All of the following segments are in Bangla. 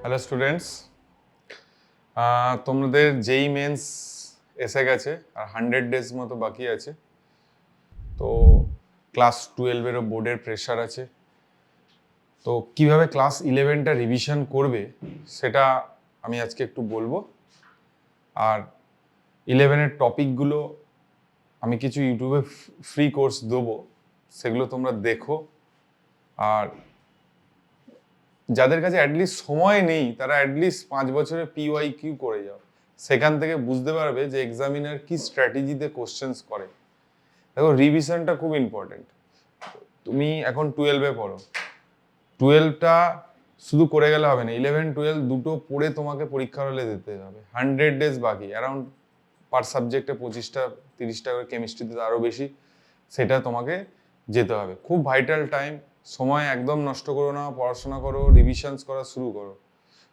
হ্যালো স্টুডেন্টস, তোমাদের যেই মেন্স এসে গেছে আর 100 ডেজ মতো বাকি আছে। তো ক্লাস 12-এরও বোর্ডের প্রেশার আছে। তো কিভাবে ক্লাস 11টা রিভিশন করবে সেটা আমি আজকে একটু বলবো। আর 11-এর টপিকগুলো আমি কিছু ইউটিউবে ফ্রি কোর্স দেবো, সেগুলো তোমরা দেখো। আর যাদের কাছে অ্যাটলিস্ট সময় নেই তারা অ্যাটলিস্ট 5 বছরে PYQ করে যাও, সেখান থেকে বুঝতে পারবে যে এক্সামিনার কি স্ট্র্যাটেজিতে কোশ্চেন্স করে। দেখো, রিভিশনটা খুব ইম্পর্টেন্ট। তুমি এখন 12-এ পড়ো, 12টা শুধু করে গেলে হবে না, 11-12 দুটো পড়ে তোমাকে পরীক্ষার হলে দিতে হবে। 100 ডেজ বাকি, অ্যারাউন্ড পার সাবজেক্টে 25টা 30টা করে, কেমিস্ট্রিতে আরও বেশি, সেটা তোমাকে যেতে হবে। খুব ভাইটাল টাইম, সময় একদম নষ্ট করো না, পড়াশোনা করো, রিভিশনস করা শুরু করো।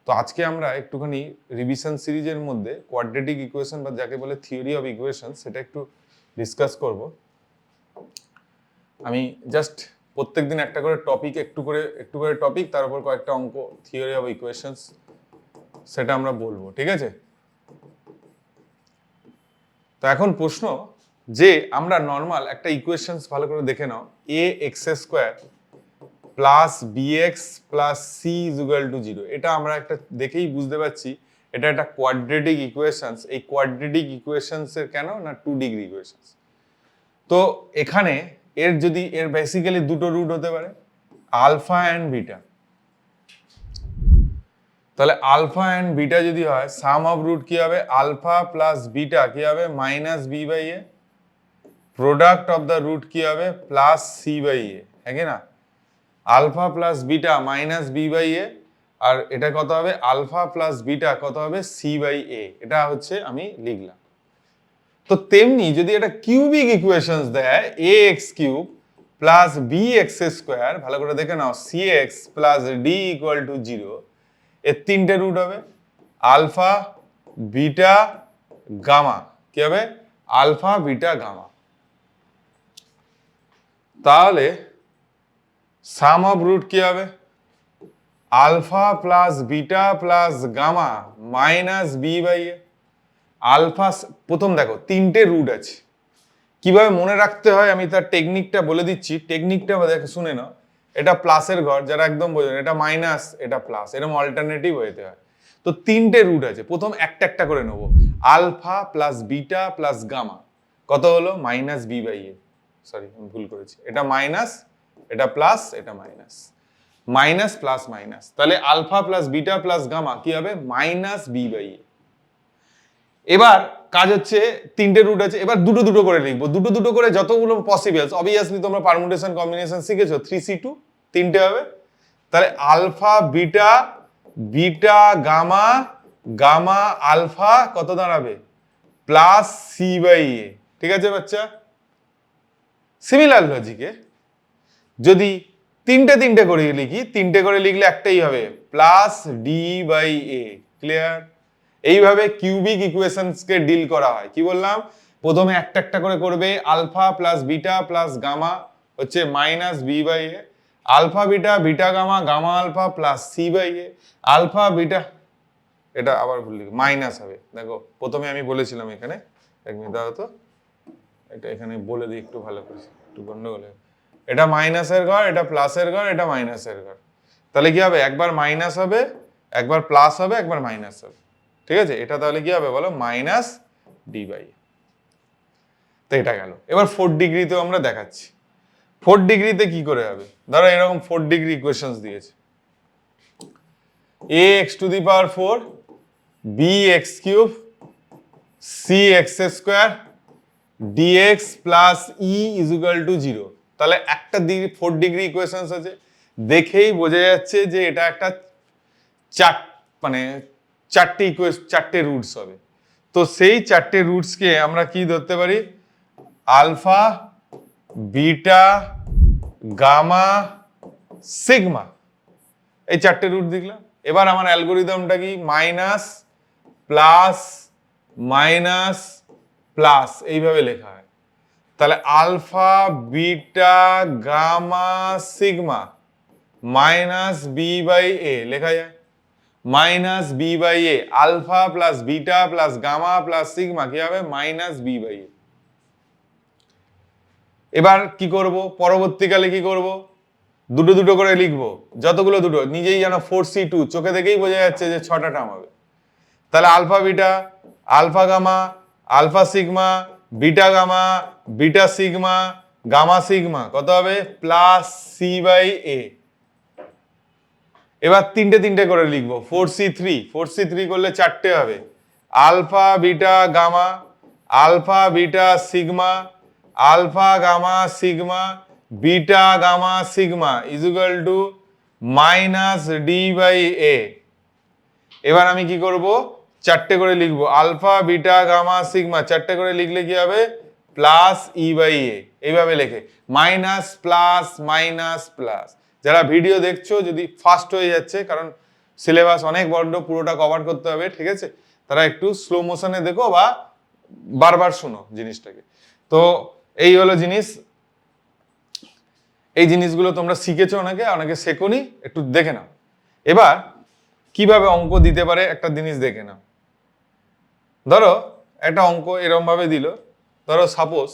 তো আজকে আমরা একটুখানি রিভিশন সিরিজের মধ্যে কোয়াড্রেটিক ইকুয়েশন বা যাকে বলে থিওরি অফ ইকুয়েশন সেটা একটু ডিসকাস করব। আমি জাস্ট প্রত্যেকদিন একটা করে টপিক, একটু করে টপিক, তার উপর কয়েকটা অঙ্ক, থিওরি অফ ইকুয়েশনস, সেটা আমরা বলবো, ঠিক আছে? তো এখন প্রশ্ন যে আমরা নর্মাল একটা ইকুয়েশনস ভালো করে দেখে নাও, ax² plus bx plus c is equal to 0। এটা আমরা একটা দেখেই বুঝতে পারছি এটা একটা কোয়াড্রেটিক ইকুয়েশনস। এই কোয়াড্রেটিক ইকুয়েশনস এর কেন না 2 ডিগ্রি ইকুয়েশনস। তো এখানে এর বেসিক্যালি দুটো রুট হতে পারে, আলফা অ্যান্ড বিটা। তাহলে আলফা অ্যান্ড বিটা যদি হয়, সাম অফ রুট কি হবে? আলফা প্লাস বিটা কি হবে? Minus B by A. Product of the root কি হবে? প্লাস সি বাই এ, হ্যাঁ কি না? Alpha plus beta minus B by A, আর এটা কত হবে? আলফা প্লাস বিটা কত হবে? C by A. এটা হচ্ছে আমি লিখলাম। তো তেমনি যদি এটা কিউবিক ইকুয়েশনস দেয়, A X cube plus B X square, ভালো করে দেখে নাও, C X plus D equal to 0, এর তিনটে রুট হবে, আলফা বিটা গামা। কি হবে? Alpha beta gamma. তাহলে সাম অফ রুট কি হবে? Alpha plus beta plus gamma minus B by A. Alpha, প্রথম দেখো তিনটে রুট আছে, কিভাবে মনে রাখতে হয় আমি তার টেকনিকটা বলে দিচ্ছি। টেকনিকটা দেখো, শুনে নাও। এটা প্লাসের ঘর, যারা একদম বোঝেন, এটা মাইনাস, এটা প্লাস, এরকম অল্টারনেটিভ হইতে হয়। তো তিনটে রুট আছে, প্রথম একটা একটা করে নেবো। Alpha plus beta plus gamma কত হলো? Minus B by A. Sorry, আমি ভুল করেছি, এটা মাইনাস, এটা প্লাস, এটা মাইনাস, মাইনাস প্লাস মাইনাস। তাহলে alpha plus beta plus gamma কি হবে? Minus B by A. এবার কাজ হচ্ছে, তিনটে রুট আছে, এবার দুটো দুটো করে লিখবো, দুটো দুটো করে যতগুলো পসিবল। অবভিয়াসলি তোমরা পারমুটেশন কম্বিনেশন শিখেছো, 3c2 তিনটে হবে। তাহলে alpha beta, beta gamma, gamma alpha কত দাঁড়াবে? Plus C by A. ঠিক আছে বাচ্চা? সিমিলার লজিকে যদি তিনটে তিনটে করে লিখি, তিনটে করে লিখলে একটাই হবে, plus D by A. Clear? এইভাবে কিউবিক ইকুয়েশনসকে ডিল করা হয়। কি বললাম? প্রথমে একটা একটা করে করবে, alpha plus beta plus gamma হচ্ছে minus B by A, alpha beta, beta gamma, gamma alpha plus C by A, alpha beta, এটা আবার ভুল লিখি, মাইনাস হবে। দেখো প্রথমে আমি বলেছিলাম এখানে, এক মিনিট দাও তো, এটা এখানে বলে দিই একটু ভালো করে, একটু গন্ডগোল। এটা মাইনাসের ঘর, এটা প্লাসের ঘর, এটা মাইনাসের ঘর। তাহলে কি হবে? একবার মাইনাস হবে, একবার প্লাস হবে, একবার মাইনাস হবে। ঠিক আছে? এটা তাহলে কি হবে বলো? Minus D by. তো এটা গেল। এবার 4 ডিগ্রিতেও আমরা দেখাচ্ছি। 4 ডিগ্রিতে কি করে হবে? ধরো এরকম 4 ডিগ্রি ইকুয়েশনস দিয়েছে, A X to the power 4 B X cube C X square D X plus E is equal to 0। তাহলে একটা 4 ডিগ্রি ইকুয়েশনস আছে, দেখেই বোঝা যাচ্ছে যে এটা একটা চারটে রুটস হবে। তো সেই চারটে রুটসকে আমরা কি ধরতে পারি? আলফা বিটা গামা সিগমা, এই চারটে রুট দেখলাম। এবার আমার অ্যালগোরিদমটা কি? মাইনাস প্লাস মাইনাস প্লাস, এইভাবে লেখা হয়। তাহলে alpha beta gamma sigma minus B by A লেখা যায়। Minus B by A, alpha plus beta plus gamma plus sigma কি হবে মাইনাস বি বাই এ। এবার কি করব, পরবর্তীকালে কি করব, দুটো দুটো করে লিখবো, যতগুলো দুটো নিজেই জানো 4C2 চোখে দেখেই বোঝা যাচ্ছে যে 6টা টার্ম হবে। তাহলে alpha beta, alpha gamma, alpha sigma, beta gamma, beta sigma, gamma sigma কত হবে প্লাস সি বাই এ। এবার তিনটে তিনটে করে লিখবো, 4C3 করলে 4টে হবে, alpha beta gamma, alpha beta sigma, alpha gamma sigma, beta gamma sigma equal to minus D by A. এবার আমি কি করব, 4টে করে লিখবো, আলফা বিটা গামা সিগমা 4টে করে লিখলে কি হবে প্লাস ই বাই এ। এইভাবে লেখে মাইনাস প্লাস মাইনাস প্লাস। যারা ভিডিও দেখছো যদি ফাস্ট হয়ে যাচ্ছে, কারণ সিলেবাস অনেক বড়, পুরোটা কভার করতে হবে, ঠিক আছে, তারা একটু স্লো মোশনে দেখো বা বারবার শোনো জিনিসটাকে। তো এই হলো জিনিস, এই জিনিসগুলো তোমরা শিখেছো, অনেকে অনেকে শেখোনি, একটু দেখে নাও। এবার কিভাবে অঙ্ক দিতে পারে একটা জিনিস দেখে নাও। ধরো একটা অঙ্ক এরকম ভাবে দিল, ধরো suppose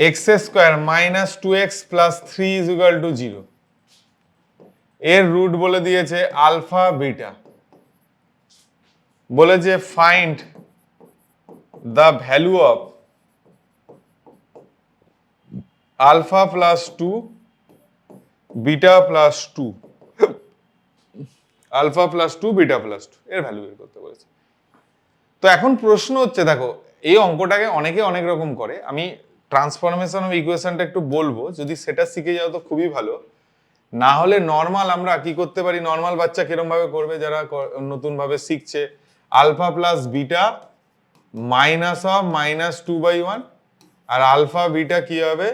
X square minus 2x plus 3 is equal to 0। এর রুট বলে দিয়েছে আলফা বিটা, বলেছে find the value of alpha plus 2 beta plus 2, alpha plus 2 beta plus 2 এর ভ্যালু বের করতে বলেছে। তো এখন প্রশ্ন হচ্ছে, দেখো এই অঙ্কটাকে অনেকে অনেক রকম করে, আমি ট্রান্সফরমেশন অফ ইকুয়েশনটা একটু বলবো, যদি সেটা শিখে যাও তো খুবই ভালো। না হলে নর্মাল আমরা কি করতে পারি, নর্মাল বাচ্চা কিরম ভাবে করবে যারা নতুন ভাবে শিখছে, alpha plus beta minus of minus 2/1 আর আলফা বিটা কি হবে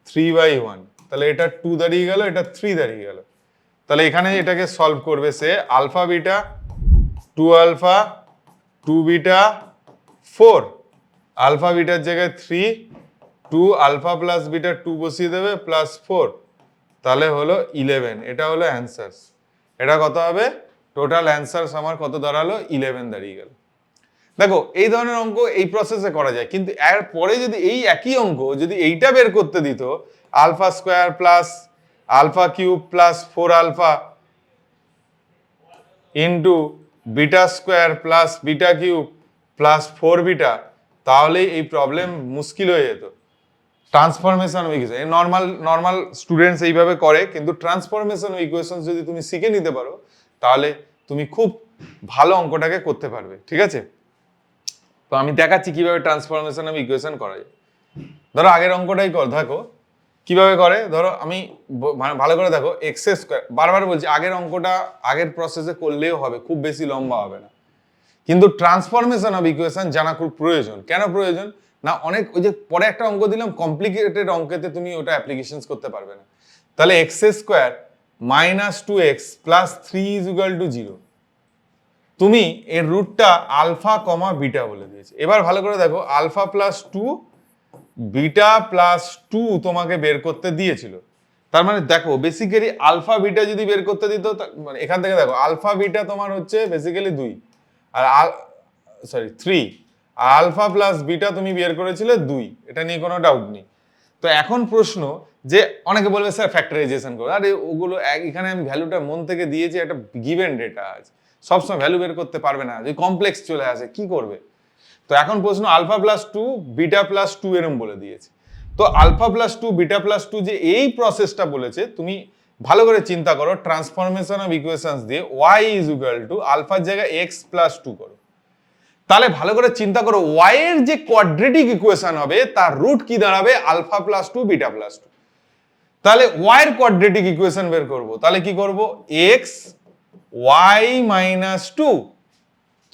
3/1। তাহলে এটা 2 দাঁড়িয়ে গেল, এটা 3 দাঁড়িয়ে গেল। তাহলে এখানে এটাকে সলভ করবে সে, alpha beta 2 alpha 2 beta 4, alpha বিটার জায়গায় 3, 2 আলফা প্লাস বিটা 2 বসিয়ে দেবে প্লাস 4, তাহলে হলো 11। এটা হলো অ্যান্সার। এটা কত হবে, টোটাল অ্যান্সার আমার কত দাঁড়ালো 11 দাঁড়িয়ে গেল। দেখো এই ধরনের অঙ্ক এই প্রসেসে করা যায়, কিন্তু এর পরে যদি এই একই অঙ্ক যদি এইটা বের করতে দিত, alpha square plus alpha cube plus 4 alpha into beta square plus beta cube plus 4 beta, তাহলে এই প্রবলেম মুশকিল হয়ে যেত। Transformation of equation normal students এইভাবে করে, কিন্তু ট্রান্সফরমেশন অফ ইকুয়েশন যদি তুমি শিখে নিতে পারো তাহলে তুমি খুব ভালো অঙ্কটাকে করতে পারবে, ঠিক আছে। তো আমি দেখাচ্ছি কিভাবে ট্রান্সফরমেশন অফ ইকুয়েশন করা যায়। ধরো আগের অঙ্কটাই কর, দেখো কিভাবে করে। ধরো আমি ভালো করে দেখো, এক্স স্কোয়ার, বারবার বলছি আগের অঙ্কটা আগের প্রসেসে করলেও হবে, খুব বেশি লম্বা হবে না, কিন্তু ট্রান্সফরমেশন অফ ইকুয়েশন জানা খুব প্রয়োজন। কেন প্রয়োজন না, অনেক ওই যে পরে একটা অঙ্ক দিলাম কমপ্লিকেটেড অঙ্কেতে তুমি ওটা অ্যাপ্লিকেশনস করতে পারবে না। তাহলে x square minus 2x plus 3 is equal to 0, তুমি এর রুটটা আলফা কমা বিটা বলে দিয়েছে। এবার ভালো করে দেখো, আলফা প্লাস 2 বিটা প্লাস 2 তোমাকে বের করতে দিয়েছিল। তার মানে দেখো বেসিক্যালি আলফা বিটা যদি বের করতে দিত, মানে এখান থেকে দেখো আলফা বিটা তোমার হচ্ছে বেসিক্যালি 2 আর 3, আর আলফা প্লাস বিটা তুমি বের করেছিলে 2, এটা নিয়ে কোনো ডাউট নেই। তো এখন প্রশ্ন যে অনেকে বলবে স্যার ফ্যাক্টরাইজেশন করো, আরে ওগুলো এখানে আমি ভ্যালুটা মন থেকে দিয়েছি, একটা গিভেন ডেটা আছে, সবসময় ভ্যালু বের করতে পারবে না, যদি কমপ্লেক্স চলে আসে কি করবে। তো এখন প্রশ্ন আলফা প্লাস 2 বিটা প্লাস 2 এরম বলে দিয়েছে। তো আলফা প্লাস 2 বিটা প্লাস 2 যে এই প্রসেসটা বলেছে, তুমি ভালো করে চিন্তা করো, ট্রান্সফরমেশন অফ ইকুয়েশনস দিয়ে y ইজ ইকুয়াল টু আলফার জায়গায় x প্লাস 2 করো। তাহলে ভালো করে চিন্তা করো, y এর যে কোয়াড্রেটিক ইকুয়েশন হবে তার রুট কি দাঁড়াবে আলফা প্লাস 2 বিটা প্লাস 2। তাহলে y এর কোয়াড্রেটিক ইকুয়েশন বের করব, তাহলে কি করব x y মাইনাস 2,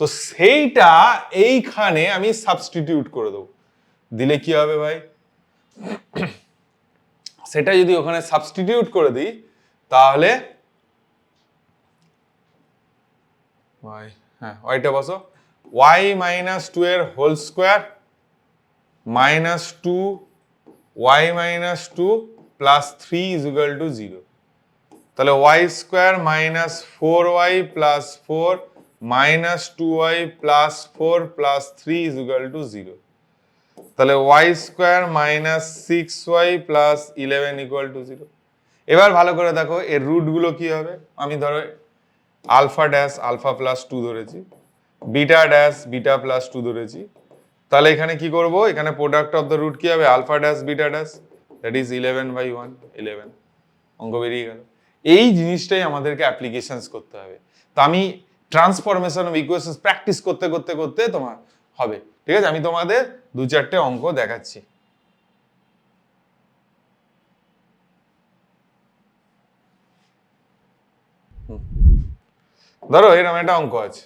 তো সেইটা এইখানে আমি সাবস্টিটিউট করে দেবো, দিলে কি হবে ভাই, সেটা যদি ওখানে সাবস্টিটিউট করে দিই তাহলে ওয়াইটা বসো, y মাইনাস 2 এর whole square minus 2 y minus 2 plus 3 is equal to 0। তাহলে Y square minus 4y plus 4 minus 2y plus 4 plus 3 is equal to 0। তাহলে Y square minus 6y plus 11 equal to 0। এবার ভালো করে দেখো এর রুটগুলো কি হবে। আমি ধরো আলফা ড্যাশ আলফা প্লাস 2 ধরেছি, বিটা ড্যাশ বিটা প্লাস 2 ধরেছি। তাহলে এখানে কি করব, এখানে প্রোডাক্ট অফ দ্য রুট কি হবে, alpha dash beta dash, that is 11/1, 11। অঙ্ক বেরিয়ে গেল। এই জিনিসটাই আমাদেরকে অ্যাপ্লিকেশনস করতে হবে। তো আমি ট্রান্সফরমেশন অফ ইকুয়েশনস প্র্যাকটিস করতে করতে করতে তোমার হবে। ঠিক আছে, আমি তোমাদের 2-4টে অঙ্ক দেখাচ্ছি। ধরো এরকম একটা অঙ্ক আছে,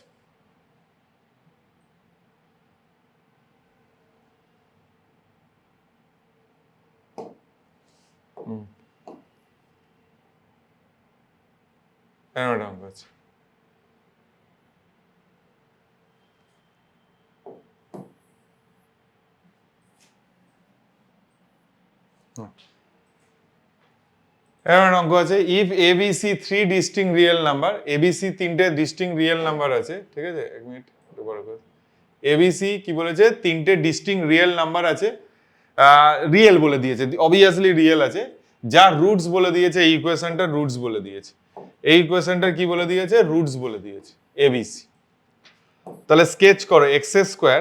এরকম একটা অঙ্ক আছে। এরকম একটা অঙ্ক আছে, if ABC 3 ডিস্টিং real number, ABC 3টে ডিস্টিং রিয়েল নাম্বার আছে। ঠিক আছে, এক মিনিট এবিসি কি বলেছে, 3টে ডিস্টিং রিয়েল নাম্বার আছে, রিয়েল বলে দিয়েছে, অবভিয়াসলি রিয়েল আছে, যার রুটস বলে দিয়েছে, এই ইকুয়েশনটার রুটস বলে দিয়েছে, এই ইকুয়েশনটার কি বলে দিয়েছে, রুটস বলে দিয়েছে এবিসি। তাহলে স্কেচ করো এক্স স্কোয়ার,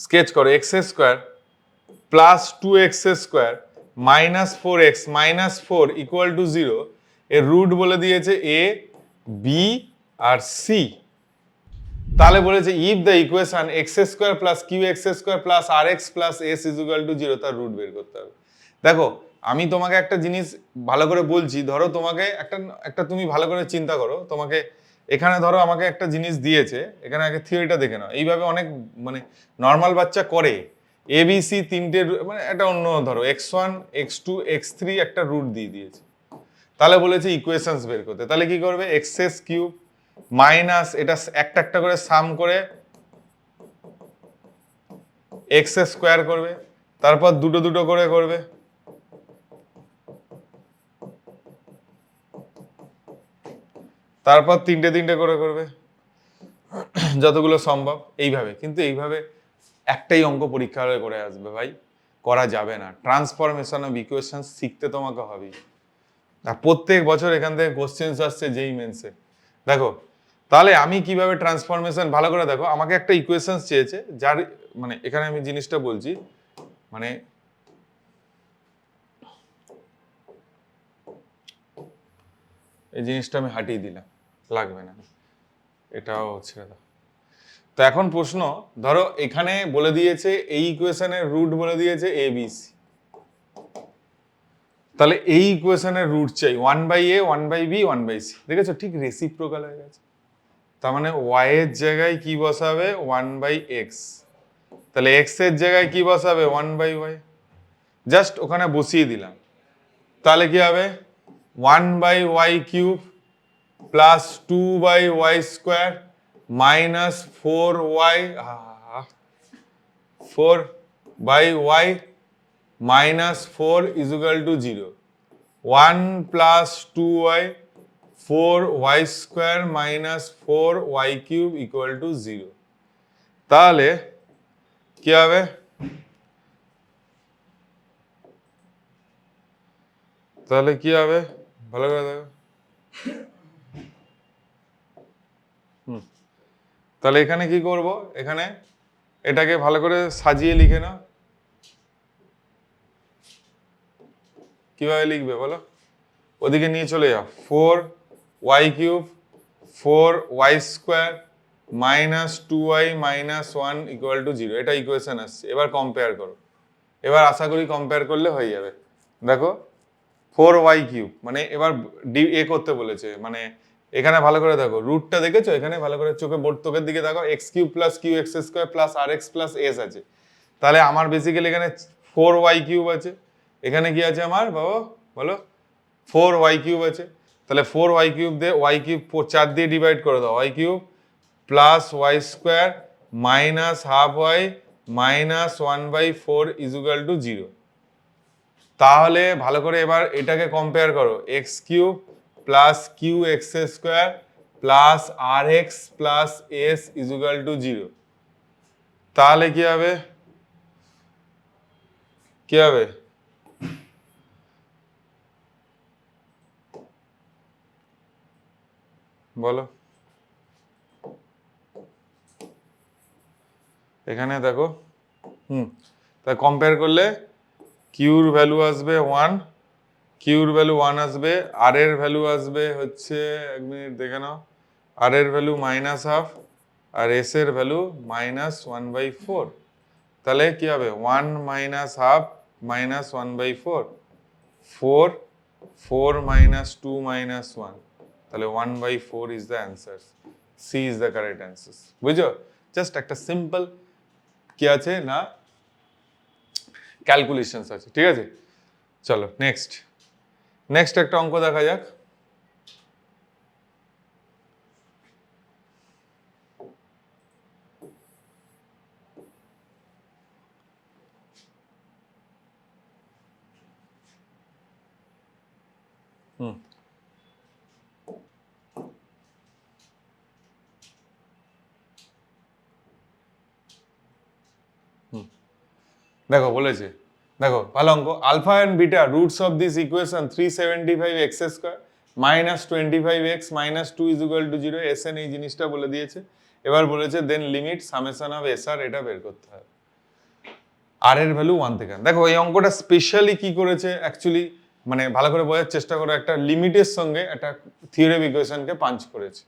স্কেচ করো x square plus 2x square minus 4x minus 4 equal to 0 এর রুট বলে দিয়েছে এ, বি আর সি। তাহলে বলেছে if the equation X square plus Q X square plus R X plus S is equal to 0, তার রুট বের করতে হবে। দেখো আমি তোমাকে একটা জিনিস ভালো করে বলছি, ধরো তোমাকে একটা তুমি ভালো করে চিন্তা করো, তোমাকে এখানে ধরো আমাকে একটা জিনিস দিয়েছে, এখানে আগে থিওরিটা দেখে নাও। এইভাবে অনেক মানে নর্মাল বাচ্চা করে, এবিসি 3টে মানে একটা অন্য ধরো x1 x2 x3 একটা রুট দিয়ে দিয়েছে, তাহলে বলেছে ইকুয়েশনস বের করতে। তাহলে কি করবে, এক্স কিউব মাইনাস এটা একটা একটা করে সাম করে এক্স স্কোয়ার করবে, তারপর দুটো দুটো করে করবে, তারপর তিনটে তিনটে করে করবে, যতগুলো সম্ভব এইভাবে। কিন্তু এইভাবে একটাই অঙ্ক পরীক্ষা হলে করে আসবে ভাই, করা যাবে না। ট্রান্সফরমেশন অফ ইকুয়েশন শিখতে তোমাকে হবেই। আর প্রত্যেক বছর এখান থেকে কোশ্চেন্স আসছে যেই মেন্সে। দেখো তাহলে আমি কিভাবে ট্রান্সফরমেশন, ভালো করে দেখো, আমাকে একটা ইকুয়েশন চেয়েছে, যার মানে এখানে আমি জিনিসটা বলছি, মানে এই জিনিসটা আমি হাটিয়ে দিলাম, লাগবে না, এটাও ছেড়ে দাও। তো এখন প্রশ্ন, ধরো এখানে বলে দিয়েছে এই ইকুয়েশনের রুট বলে দিয়েছে এ বি সি, তাহলে এই ইকুয়েশনের রুট চাই 1/a 1/b 1/c। দেখেছো ঠিক রেসিপ্রোকাল হয়ে গেছে। তার মানে y এর জায়গায় কি বসাবে 1/x, তাহলে x এর জায়গায় কি বসাবে 1/y, জাস্ট ওখানে বসিয়ে দিলাম। তাহলে কি হবে 1/y cube plus 2/y square minus 4/y minus 4 is equal to 0। 1 plus 2y 4y square minus 4y cube equal to 0। তাহলে কি হবে, তাহলে কি হবে ভালো করে দেখো। তাহলে এখানে কি করব, এখানে এটাকে ভালো করে সাজিয়ে লিখে নাও। কিভাবে লিখবে বলো, ওদিকে নিয়ে চলে যাও, 4y cube 4y square minus 2y minus 1 equal to 0, এটা ইকুয়েশন আসছে। এবার কম্পেয়ার করো, এবার আশা করি কম্পেয়ার করলে হয়ে যাবে। দেখো 4y কিউব মানে এবার এ করতে বলেছে, মানে এখানে ভালো করে দেখো রুটটা দেখেছো, এখানে ভালো করে চোখে চোখের দিকে দেখো, X cube plus Q X square plus R X plus S আছে। তাহলে আমার বেসিক্যালি এখানে 4y কিউব আছে, এখানে কি আছে আমার বাবা বলো 4y কিউব আছে। তাহলে 4y কিউব দিয়ে y কিউব 4 দিয়ে ডিভাইড করে দাও, y cube plus y square minus half y minus 1/4 is equal to 0। তাহলে ভালো করে এবার এটাকে কম্পেয়ার করো, X cube plus Q X square plus R X plus S equal to 0। তাহলে কি হবে, কি হবে? বলো। এখানে দেখো, তা কম্পেয়ার করলে কিউর ভ্যালু আসবে 1, কিউর ভ্যালু 1 আসবে, আর এর ভ্যালু আসবে হচ্ছে, 1 মিনিট দেখে নাও, আর এর ভ্যালু -½ আর এস এর ভ্যালু -1/4। তাহলে কি হবে, 1 -½ -1/4, 4, 4 - 2 - 1, তাহলে 1/4 is the answer. C is the correct answer. বুঝছো? জাস্ট একটা সিম্পল কি আছে না, ক্যালকুলেশনস আছে, ঠিক আছে? চলো নেক্সট, নেক্সট একটা অঙ্ক দেখা যাক। দেখো বলেছে, দেখো ভালো অঙ্ক, alpha and beta roots of this equation 375 X square -25x -2 is equal to 0, S N এই জিনিসটা বলে দিয়েছে। এবার বলেছে then limit summation of S R, এটা বের করতে হবে। আর এর ভ্যালু 1 থেকে, দেখো এই অঙ্কটা স্পেশালি কি করেছে অ্যাকচুয়ালি, মানে ভালো করে বোঝার চেষ্টা করো, একটা লিমিটের সঙ্গে একটা থিওরেম ইকুয়েশনকে পাঞ্চ করেছে।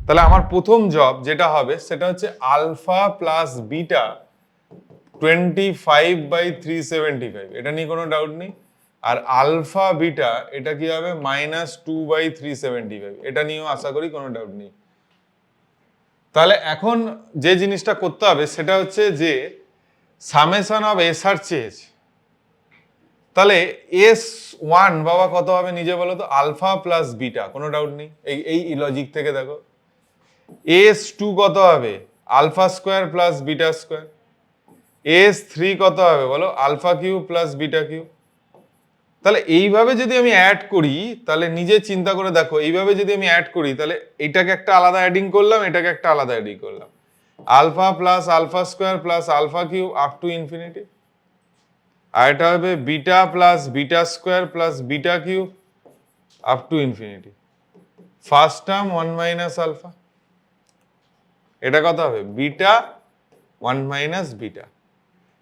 তাহলে আমার প্রথম জব যেটা হবে সেটা হচ্ছে আলফা প্লাস বিটা 25/375, এটা নিয়ে কোনো ডাউট নেই। আর আলফা বিটা এটা কি হবে -2/375, এটা নিয়েও আশা করি কোনো ডাউট নেই। তাহলে এখন যে জিনিসটা করতে হবে সেটা হচ্ছে যে সামেশন অফ এস আর চেয়েছে, তাহলে S1 বাবা কত হবে নিজে বলো তো, আলফা প্লাস বিটা, কোনো ডাউট নেই, এই লজিক থেকে দেখো। S2 কত হবে, alpha square plus beta square. S3 কত হবে বলো, alpha cube plus beta cube. তাহলে এইভাবে যদি আমি অ্যাড করি, তাহলে নিজে চিন্তা করে দেখো, এইভাবে যদি আমি অ্যাড করি তাহলে এটাকে একটা আলাদা অ্যাডিং করলাম, এটাকে একটা আলাদা অ্যাডিং করলাম, alpha plus alpha square plus alpha cube up to infinity. আর এটা হবে beta plus beta square plus beta cube up to infinity. First term 1 minus alpha, এটা কত হবে, বিটা 1 মাইনাস বিটা।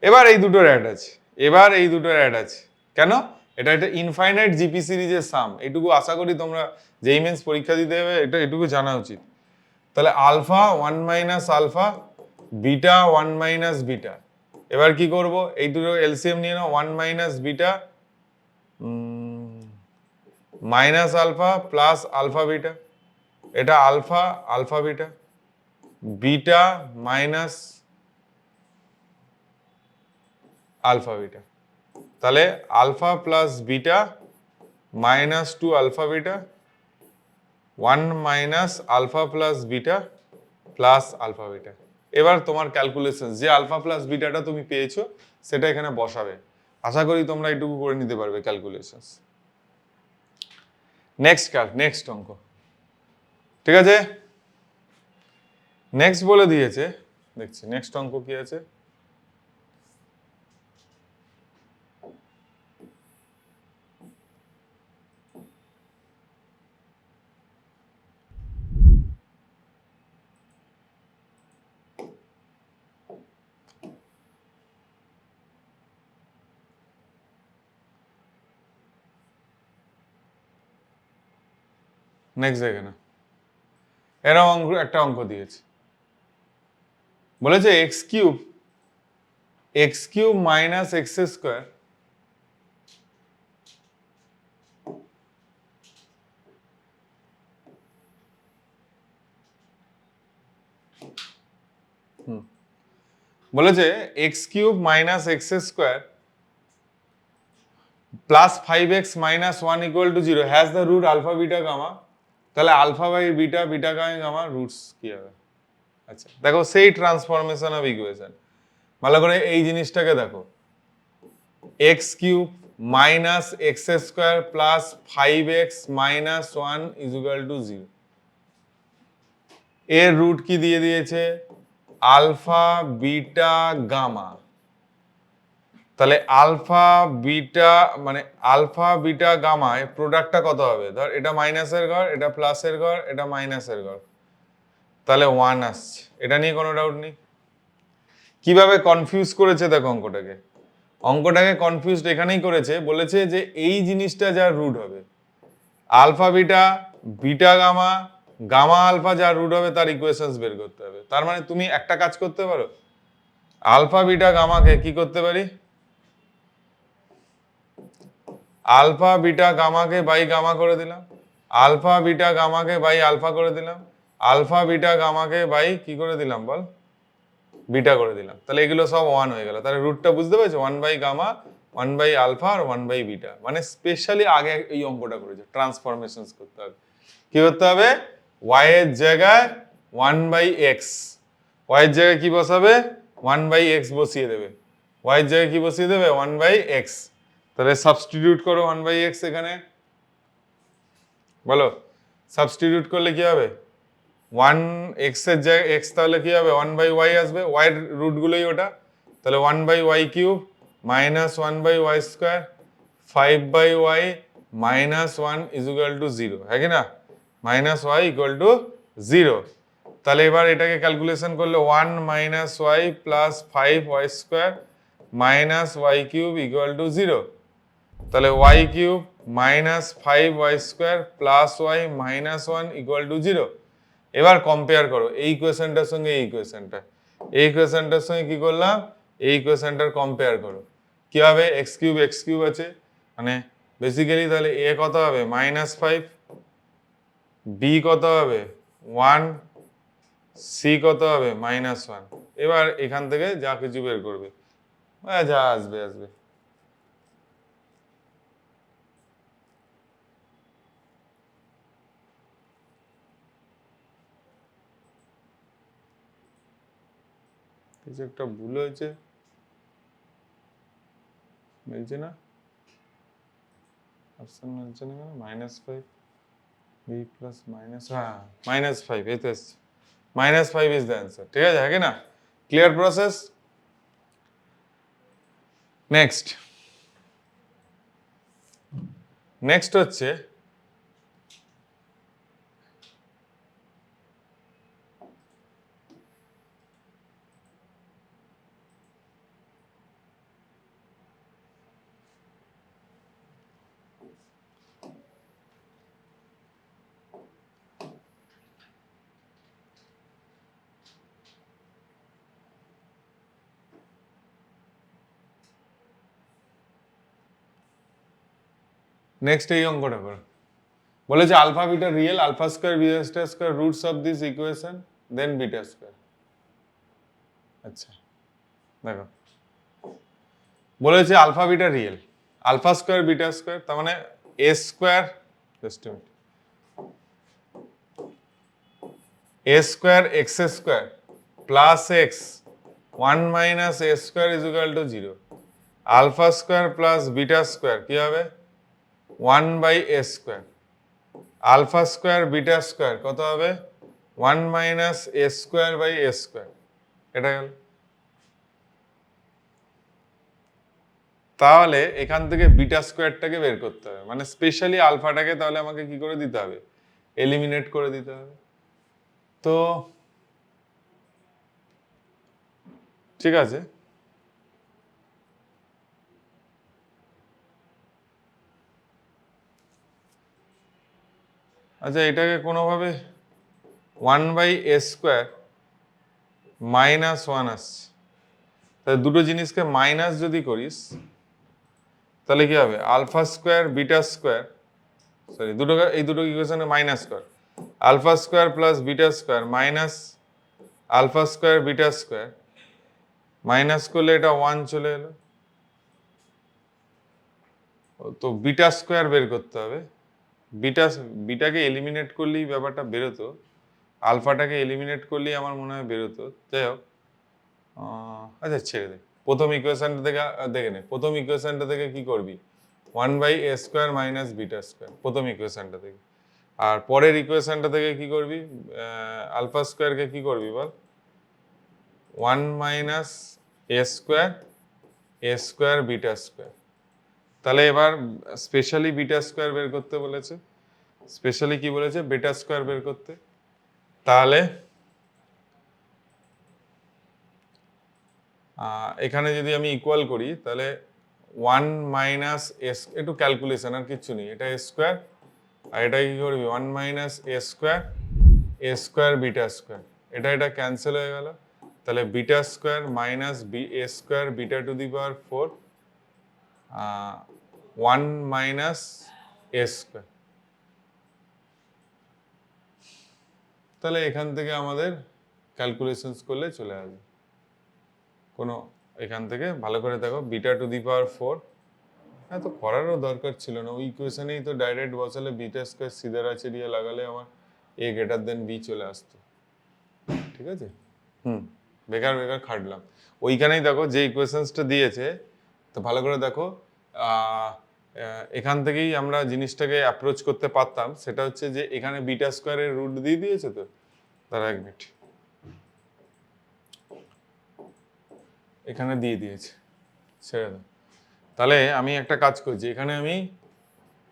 এবার এই দুটোর অ্যাড আছে, এবার এই দুটোর অ্যাড আছে কেন, এটা একটা ইনফাইনাইট জিপি সিরিজের সাম, এটুকু আশা করি তোমরা যেই মেন্স পরীক্ষা দিতে হবে এটা এটুকু জানা উচিত। তাহলে alpha 1 minus alpha, beta 1 minus beta. এবার কি করব, এই দুটো এলসিএম নিয়ে নাও, 1 minus beta minus alpha plus alpha beta, এটা alpha alpha beta, beta minus alpha beta. তাহলে alpha plus beta -2 alpha beta, 1 minus alpha plus beta plus alpha beta. এবার তোমার ক্যালকুলেশন যে আলফা প্লাস বিটাটা তুমি পেয়েছো সেটা এখানে বসাবে, আশা করি তোমরা এটুকু করে নিতে পারবে ক্যালকুলেশন। নেক্সট অঙ্ক, ঠিক আছে? নেক্সট বলে দিয়েছে, দেখছি নেক্সট অঙ্ক কি আছে। নেক্সট দেখে না, এরকম একটা অঙ্ক দিয়েছে, বলেছে X cube minus X square বলেছে X cube minus X square plus 5x minus 1 equal to 0 has the root alpha beta gamma. তাহলে alpha by beta, beta by gamma roots কি হবে? আচ্ছা দেখো সেই ট্রান্সফরমেশন অফ ইকুয়েশন, ভালো করে এই জিনিসটাকে দেখো, X cube minus X square plus 5x minus 1 is equal to 0। এর রুট কি দিয়ে দিয়েছে? Alpha beta gamma. তাহলে আলফা বিটা মানে আলফা বিটা গামায় প্রোডাক্টটা কত হবে? ধর এটা মাইনাসের ঘর, এটা প্লাসের ঘর, এটা মাইনাসের ঘর, তাহলে 1 আসছে। এটা নিয়ে কোনো ডাউট নেই। কিভাবে কনফিউজ করেছে দেখো অঙ্কটাকে। অঙ্কটাকে কনফিউজড এখানেই করেছে, বলেছে যে এই জিনিসটা যার রুট হবে alpha beta beta gamma gamma alpha যার রুট হবে তার ইকুয়েশনস বের করতে হবে। তার মানে তুমি একটা কাজ করতে পারো, আলফা বিটা গামাকে কি করতে পারি, আলফা বিটা গামাকে বাই গামা করে দিলাম, আলফা বিটা গামাকে বাই আলফা করে দিলাম, আলফা বিটা গামাকে বাই কি করে দিলাম বল, বিটা করে দিলাম। তাহলে এগুলো সব 1 হয়ে গেল। তাহলে রুটটা বুঝতে পেরেছো? 1 বাই গামা, 1 বাই আলফা আর 1 বাই বিটা। মানে স্পেশালি আগে এই অঙ্কটা করেছে, ট্রান্সফরমেশনস করতে হবে। কি করতে হবে? y এর জায়গায় 1 বাই এক্স, y এর জায়গায় কি বসাবে? 1 বাই এক্স বসিয়ে দেবে। y এর জায়গায় কি বসিয়ে দেবে? 1 বাই এক্স। তাহলে সাবস্টিটিউট করো 1 বাই এক্স এখানে, বলো সাবস্টিটিউট করলে কি হবে? 1 এক্স এর জায়গায় এক্স তাহলে কি হবে? 1 বাই ওয়াই আসবে, ওয়াই এর রুটগুলোই ওটা। তাহলে 1 by Y cube minus 1 by Y square 5 by Y minus 1 is equal to 0, হ্যাঁ কি না? Minus Y equal to 0। তাহলে এবার এটাকে ক্যালকুলেশন করলে 1 minus Y plus 5 Y square minus Y cube equal to 0। তাহলে Y cube minus 5 Y square plus Y minus 1 equal to 0। এবার কম্পেয়ার করো এই ইকুয়েশনটার সঙ্গে এই ইকুয়েশনটা, এই ইকুয়েশনটার সঙ্গে কি করলাম, এই ইকুয়েশনটার কম্পেয়ার করো। কি হবে? এক্স কিউব আছে, মানে বেসিক্যালি তাহলে এ কত হবে? -5, বি কত হবে? 1, সি কত হবে? -1। এবার এখান থেকে যা কিছু বের করবে, যা আসবে আসবে। কিছু একটা ভুল হয়েছে, মিলছে না, অপশন মিলছে না কেন? -5 বি প্লাস মাইনাস, হ্যাঁ -5 এই তো এসছে, -5 ইজ দ্য অ্যান্সার। ঠিক আছে, হ্যাঁ কি না? Clear process. নেক্সট হচ্ছে এই অঙ্কটা করো। বলেছে alpha beta real, alpha square beta square roots of this equation then beta square. আচ্ছা দেখো, বলেছে alpha beta real, alpha square beta square, তার মানে A square, just A square X square plus X 1 minus A square is equal to 0। Alpha square plus beta square কি হবে? 1 by A square. Alpha square beta square কত হবে? 1 minus A square by A square. এটা গেল। তাহলে এখান থেকে বিটা স্কোয়ারটাকে বের করতে হবে, মানে স্পেশালি আলফাটাকে তাহলে আমাকে কি করে দিতে হবে? এলিমিনেট করে দিতে হবে। তো ঠিক আছে, আচ্ছা এটাকে কোনোভাবে 1 বাই এ স্কোয়ার -1 আসছে, তাহলে দুটো জিনিসকে মাইনাস যদি করিস তাহলে কি হবে? Alpha square beta square, sorry এই দুটো ইকুয়েশনে মাইনাস কর, alpha square plus beta square minus alpha square beta square, minus করলে এটা 1 চলে এলো। তো বিটা স্কোয়ার বের করতে হবে, বিটাকে এলিমিনেট করলেই ব্যাপারটা বেরোতো, আলফাটাকে এলিমিনেট করলেই আমার মনে হয় বেরোতো। যাই হোক, আচ্ছা ছেড়ে দে, প্রথম ইকুয়েশনটা থেকে দেখে নে। প্রথম ইকুয়েশনটা থেকে কি করবি? 1/a² মাইনাস বিটা স্কোয়ার প্রথম ইকুয়েশনটা থেকে। আর পরের ইকুয়েশনটা থেকে কি করবি, আলফা স্কোয়ারকে কি করবি বল, 1 মাইনাস a² বিটা স্কোয়ার। তাহলে এবার স্পেশালি বিটা স্কোয়ার বের করতে বলেছে, স্পেশালি কি বলেছে, বিটা স্কোয়ার বের করতে। তাহলে এখানে যদি আমি ইকুয়াল করি তাহলে 1 মাইনাস এস, একটু ক্যালকুলেশন আর কিচ্ছু নেই, এটা স্কোয়ার আর এটা কি করবি 1 মাইনাস a² বিটা স্কোয়ার, এটা ক্যান্সেল হয়ে গেল। তাহলে beta square minus a² beta two the power 4 1 minus a²। তাহলে এখান থেকে আমাদের ক্যালকুলেশনস করলে চলে আসবে, কোনো এখান থেকে ভালো করে দেখো বিটা টু দি পাওয়ার 4, তো করারও দরকার ছিল না, ওই ইকুয়েশনেই তো ডাইরেক্ট বসালে বিটা স্কোয়ার সিধারাচেরিয়া লাগালে আমার a গ্রেটার দেন b চলে আসতো, ঠিক আছে। বেকার বেকার খাটলাম। ওইখানেই দেখো যে ইকুয়েশনসটা দিয়েছে, তো ভালো করে দেখো, এখান থেকেই আমরা জিনিসটাকে অ্যাপ্রোচ করতে পারতাম। সেটা হচ্ছে যে এখানে বিটা স্কোয়ারের রুট দিয়ে দিয়েছে, তো তার 1 মিনিট এখানে দিয়ে দিয়েছে, ছেড়ে দাও। তাহলে আমি একটা কাজ করছি, এখানে আমি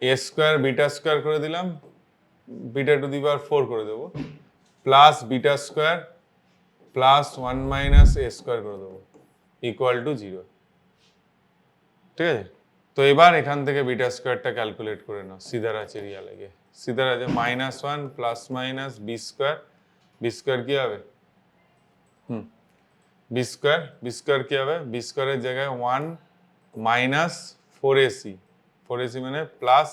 a² বিটা স্কোয়ার করে দিলাম, বিটা টু দি পাওয়ার 4 করে দেবো, plus beta square plus 1 minus a² করে দেবো ইকুয়াল টু 0, ঠিক আছে। তো এবার এখান থেকে বিটা স্কোয়ারটা ক্যালকুলেট করে নাও সিধারাচেরিয়া লেগে, সিধারাচে -1 প্লাস মাইনাস বি স্কোয়ার কি হবে, বি স্কোয়ার কি হবে, বি স্কোয়ারের জায়গায় 1 মাইনাস 4ac, 4ac মানে plus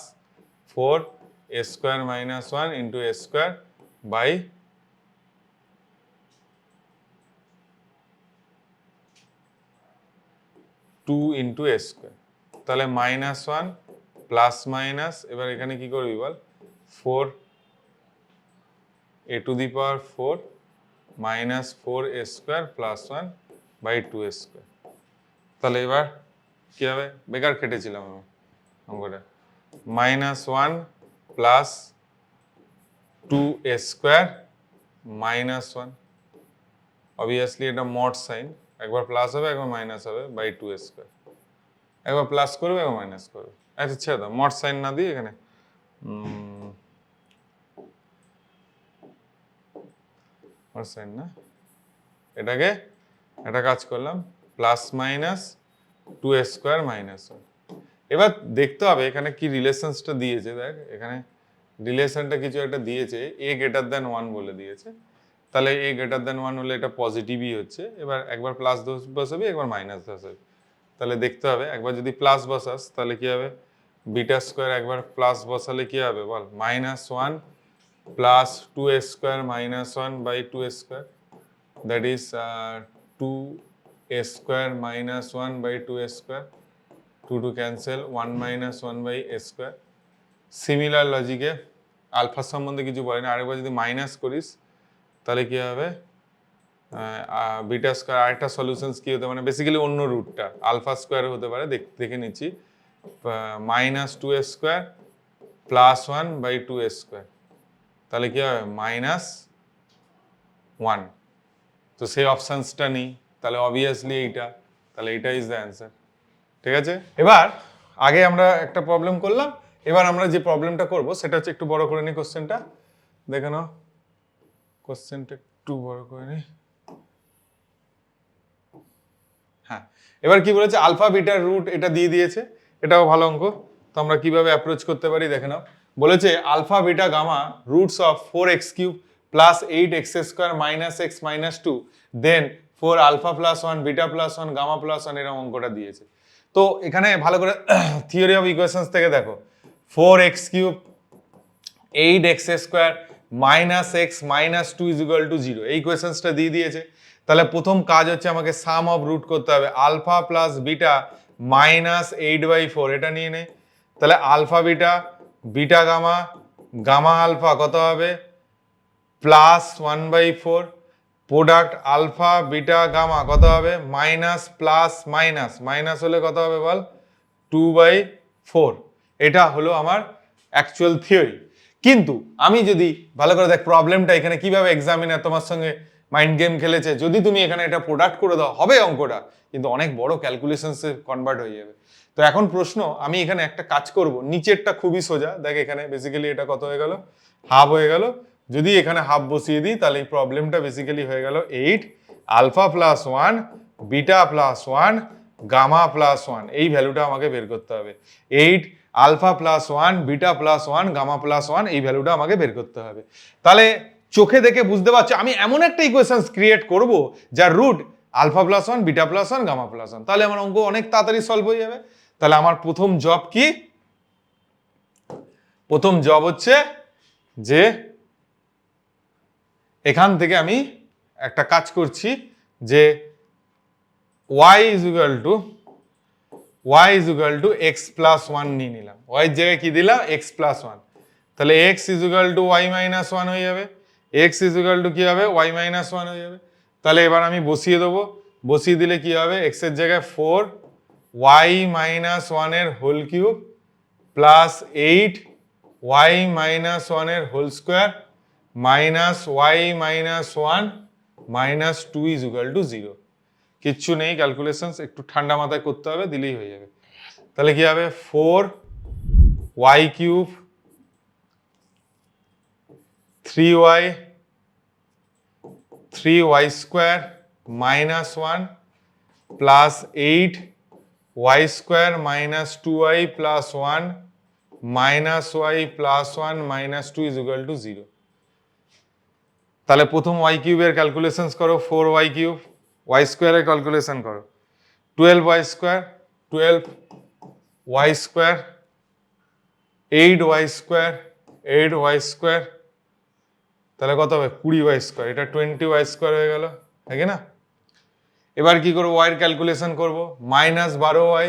4a² minus 1 into a² by 2 into a²। তাহলে -1 প্লাস মাইনাস, এবার এখানে কি করবি বল, 4a to the power 4 minus 4a² plus 1 by 2a²। তাহলে এবার কি হবে, বেকার কেটেছিলাম আমি অঙ্কটা, -1 প্লাস 2a² মাইনাস 1, অবভিয়াসলি এটা মড সাইন, একবার প্লাস হবে একবার মাইনাস হবে, বাই 2a², একবার প্লাস করবে একবার মাইনাস করবে। আচ্ছা ছেড়ে দাও, মড সাইন না দিয়ে এখানে মড সাইন না, এটাকে একটা কাজ করলাম, প্লাস মাইনাস 2a² মাইনাস 1। এবার দেখতে হবে এখানে কি রিলেশনসটা দিয়েছে, দেখ এখানে রিলেশনটা কিছু একটা দিয়েছে, a গ্রেটার দেন 1 বলে দিয়েছে। তাহলে a গ্রেটার দেন 1 হলে এটা পজিটিভই হচ্ছে, এবার একবার প্লাস বসাবি একবার মাইনাস বসাবি। তাহলে দেখতে হবে, একবার যদি প্লাস বসাস তাহলে কি হবে, বিটা স্কোয়ার একবার প্লাস বসালে কি হবে বল, -1 plus 2a² minus 1 by 2a², that is 2a² minus 1 by 2a², 2 two cancel, 1 minus 1 by a²। Similar লজিকে আলফার সম্বন্ধে কিছু বলে না, আরেকবার যদি মাইনাস করিস তাহলে কি হবে, বিটা স্কোয়ার, আরেকটা সলিউশনস কি হতে পারে, বেসিক্যালি অন্য রুটটা আলফা স্কোয়ার হতে পারে, দেখে নিচ্ছি, -2a² প্লাস 1 বাই 2a², তাহলে কি হবে -1। তো সেই অপশানসটা নেই, তাহলে অবভিয়াসলি এইটা, তাহলে এইটা ইজ দ্য অ্যান্সার, ঠিক আছে। এবার আগে আমরা একটা প্রবলেম করলাম, এবার আমরা যে প্রবলেমটা করব সেটা হচ্ছে, একটু বড় করে নিই কোশ্চেনটা, দেখে নাও কোশ্চেনটা একটু বড় করে নিই। হ্যাঁ, এবার কি বলেছে, আলফা বিটার রুট এটা দিয়ে দিয়েছে, এটাও ভালো অঙ্ক। তো আমরা কিভাবে অ্যাপ্রোচ করতে পারি দেখে নাও। বলেছে alpha beta gamma roots of 4x³ plus 8x² minus x minus 2 then 4 alpha plus 1 beta plus 1 gamma plus 1, এরকম অঙ্কটা দিয়েছে। তো এখানে ভালো করে থিওরি অফ ইকুয়েশনস থেকে দেখো, 4x³ 8x² minus x minus 2 is equal to 0, এই ইকুয়েশনসটা দিয়ে দিয়েছে। তাহলে প্রথম কাজ হচ্ছে আমাকে সাম অফ রুট করতে হবে, আলফা প্লাস বিটা মাইনাস 8/4, এটা নিয়ে নে। তাহলে alpha beta, beta gamma, gamma alpha কত হবে, plus 1/4, product alpha beta gamma কত হবে, মাইনাস প্লাস মাইনাস, মাইনাস হলে কত হবে বল, 2/4, 4। এটা হলো আমার অ্যাকচুয়াল থিওরি। কিন্তু আমি যদি ভালো করে দেখ প্রবলেমটা এখানে কিভাবে এক্সামিনার তোমার সঙ্গে মাইন্ড গেম খেলেছে, যদি তুমি এখানে এটা প্রোডাক্ট করে দাও হবে অঙ্কটা, কিন্তু অনেক বড় ক্যালকুলেশনসে কনভার্ট হয়ে যাবে। তো এখন প্রশ্ন, আমি এখানে একটা কাজ করব, নিচেরটা খুবই সোজা, দেখ এখানে বেসিক্যালি এটা কত হয়ে গেল, হাফ হয়ে গেল। যদি এখানে হাফ বসিয়ে দিই তাহলে এই প্রবলেমটা বেসিক্যালি হয়ে গেল 8 alpha plus 1 beta plus 1 gamma plus 1, এই ভ্যালুটা আমাকে বের করতে হবে। 8 alpha plus 1 beta plus 1 gamma plus 1, এই ভ্যালুটা আমাকে বের করতে হবে। তাহলে চোখে দেখে বুঝতে পারছো আমি এমন একটা ইকুয়েশন ক্রিয়েট করব যার root alpha plus 1 beta plus 1 gamma plus 1, তাহলে আমার অঙ্ক অনেক তাড়াতাড়ি সলভ হয়ে যাবে। তাহলে আমার প্রথম জব কি? প্রথম জব হচ্ছে যে এখান থেকে আমি একটা কাজ করছি যে y is equal to x plus 1 নিয়ে নিলাম, y এর জায়গায় কি দিলাম x plus 1, তাহলে x is equal to y minus 1 হয়ে যাবে, x is equal to কি হবে y minus 1 হয়ে যাবে। তাহলে এবার আমি বসিয়ে দেবো, বসিয়ে দিলে কি হবে, x এর জায়গায় 4 y minus 1 এর whole cube plus 8 y minus 1 এর whole square minus y minus 1 minus 2 is equal to 0। কিচ্ছু নেই, ক্যালকুলেশন একটু ঠান্ডা মাথায় করতে হবে, দিলেই হয়ে যাবে। তাহলে কি হবে 4y cube 3y square minus 1 plus 8y square minus 2y plus 1 minus y plus 1 minus 2 is equal to 0। তাহলে প্রথম y কিউবের ক্যালকুলেশন করো, 4y কিউব, y স্কোয়ারের ক্যালকুলেশন করো 12y square 12y square 8y square 8y square, তাহলে কত হবে 20y স্কোয়ার, এটা 20y স্কোয়ার হয়ে গেল, তাই না? এবার কি করবো, y এর ক্যালকুলেশন করবো মাইনাস 12y,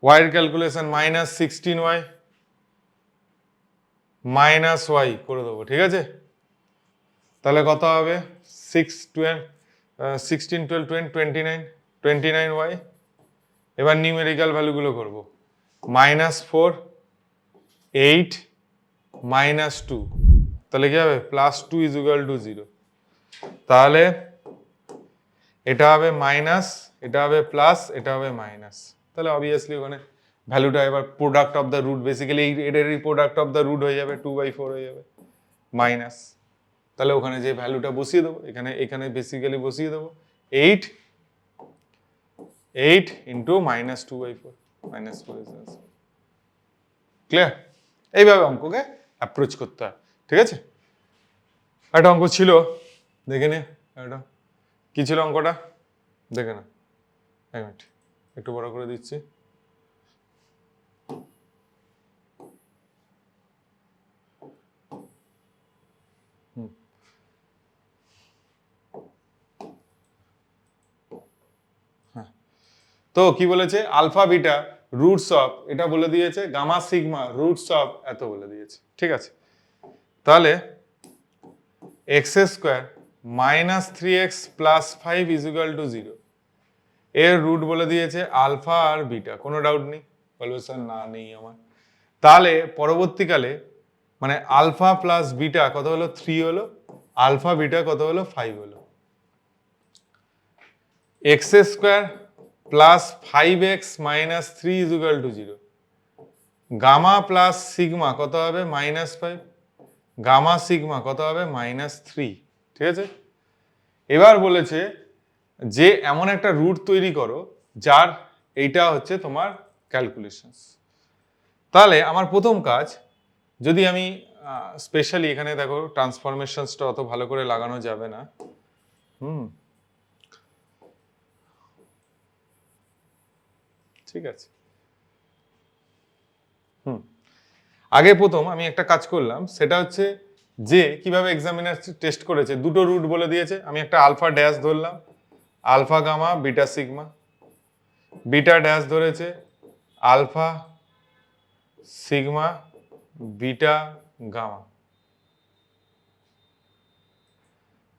y এর calculation minus 16y minus y করে দেবো, ঠিক আছে? তাহলে কত হবে 16 12 29 29y। এবার নিউমেরিক্যাল ভ্যালুগুলো করবো মাইনাস 4 8 মাইনাস 2, তাহলে কি হবে প্লাস 2 ইজ ইকুয়াল টু 0। তাহলে এটা হবে মাইনাস, এটা হবে প্লাস, এটা হবে মাইনাস, তাহলে অবভিয়াসলি ওখানে ভ্যালুটা এবার product of the root, basically এটারই প্রোডাক্ট অফ দ্য রুট হয়ে যাবে 2/4 হয়ে যাবে মাইনাস। তাহলে ওখানে যে ভ্যালুটা বসিয়ে দেবো, এখানে বেসিক্যালি বসিয়ে দেবো 8 ইন্টু মাইনাস 2/4 মাইনাস 4। ক্লিয়ার? এইভাবে অঙ্ককে অ্যাপ্রোচ করতে হয়, ঠিক আছে? একটা অঙ্ক ছিল, দেখে নে এটা কি ছিল অঙ্কটা, দেখে না, এক মিনিট একটু বড় করে দিচ্ছি। তো কি বলেছে, আলফা বিটা রুটস অফ, এটা বলে দিয়েছে গামা সিগমা রুটস অফ এত বলে দিয়েছে, ঠিক আছে? তাহলে x square minus 3x plus 5 is equal to 0, এর রুট বলে দিয়েছে আলফা আর বিটা, কোনো ডাউট নেই, বলবে স্যার না নেই আমার। তাহলে পরবর্তীকালে মানে আলফা প্লাস বিটা কত হলো 3 হলো, আলফা বিটা কত হলো 5 হলো। X square plus 5x minus 3 is equal to 0, gamma plus sigma কত হবে মাইনাস 5, গামা সিগমা কত হবে মাইনাস 3, ঠিক আছে? এবার বলেছে যে এমন একটা রুট তৈরি করো যার এইটা হচ্ছে তোমার ক্যালকুলেশনস। তাহলে আমার প্রথম কাজ, যদি আমি স্পেশালি এখানে দেখো ট্রান্সফরমেশনসটা অত ভালো করে লাগানো যাবে না, ঠিক আছে? আগে প্রথম আমি একটা কাজ করলাম, সেটা হচ্ছে যে কিভাবে এক্সামিনার টেস্ট করেছে, দুটো রুট বলে দিয়েছে, আমি একটা আলফা ড্যাশ ধরলাম, alpha gamma beta sigma, beta dash ধরেছে আলফা সিগমা বিটা গামা।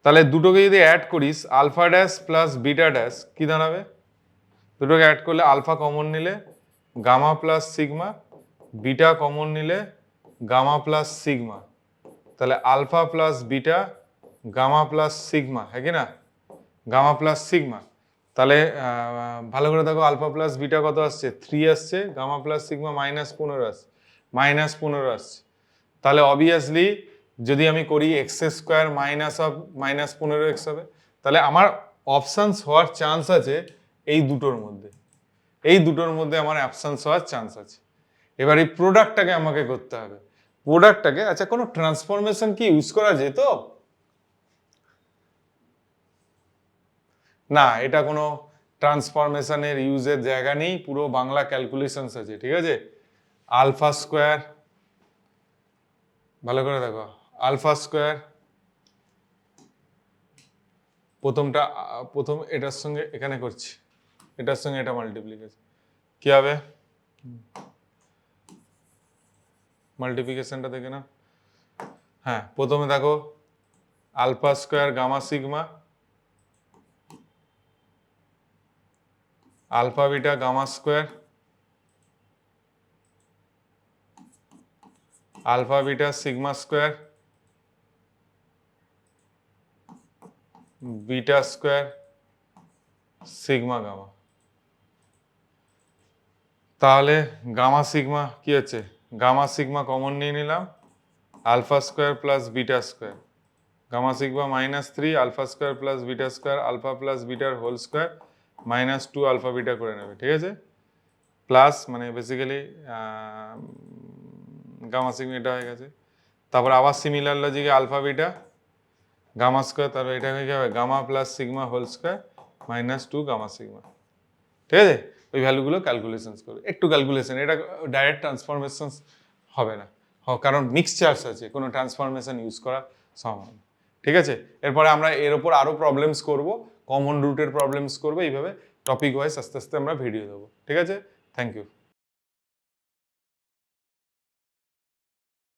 তাহলে দুটোকে যদি অ্যাড করিস alpha dash plus beta dash কি দাঁড়াবে, দুটোকে অ্যাড করলে আলফা কমন নিলে gamma plus sigma, beta common নিলে গামা প্লাস সিগমা, তাহলে alpha plus beta gamma plus sigma, হ্যাঁ কি না, গামা প্লাস সিগমা। তাহলে ভালো করে দেখো আলফা প্লাস বিটা কত আসছে, 3 আসছে, গামা প্লাস সিগমা -15 আসছে, -15 আসছে। তাহলে অবভিয়াসলি যদি আমি করি এক্স স্কোয়ার -15x হবে, তাহলে আমার অপশানস হওয়ার চান্স আছে এই দুটোর মধ্যে, এই দুটোর মধ্যে আমার অপশানস হওয়ার চান্স আছে। এবার এই প্রোডাক্টটাকে আমাকে করতে হবে, প্রোডাক্টটাকে, আচ্ছা কোনো ট্রান্সফরমেশন কি ইউজ করা যেত? না, এটা কোনো ট্রান্সফরমেশনের ইউজের জায়গা নেই, পুরো বাংলা ক্যালকুলেশনস আছে, ঠিক আছে। আলফা স্কোয়ার, ভালো করে দেখো, আলফা স্কোয়ার প্রথম এটার সঙ্গে এখানে করছি, এটার সঙ্গে এটা মাল্টিপ্লিকেশন কি হবে, মাল্টিপ্লিকেশনটা দেখে না, হ্যাঁ প্রথমে দেখো alpha square gamma sigma, alpha beta gamma square, alpha beta sigma square, beta square sigma gamma. তাহলে গামা সিগমা কি আছে, গামা সিগমা কমন নিয়ে নিলাম, alpha square plus beta square, gamma sigma -3, alpha square plus beta square, alpha plus বিটার হোল স্কোয়ার, -2 আলফা বিটা করে নেবে, ঠিক আছে, প্লাস মানে বেসিক্যালি গামা সিগমা এটা হয়ে গেছে। তারপর আবার সিমিলার লজিকে আলফা বিটা গামা স্কোয়ার, তারপর এটা হয়ে যাবে gamma plus sigma whole square -2 gamma sigma, ঠিক আছে। ওই ভ্যালুগুলো ক্যালকুলেশনস করবে, একটু ক্যালকুলেশন, এটা ডাইরেক্ট ট্রান্সফরমেশন হবে না, কারণ মিক্সচার্স আছে, কোনো ট্রান্সফরমেশন ইউজ করা সম্ভব না, ঠিক আছে। এরপরে আমরা এর ওপর আরও প্রবলেমস করব, কমন রুটের প্রবলেমস করবো, এইভাবে টপিক ওয়াইজ আস্তে আস্তে আমরা ভিডিও দেবো, ঠিক আছে। Thank you.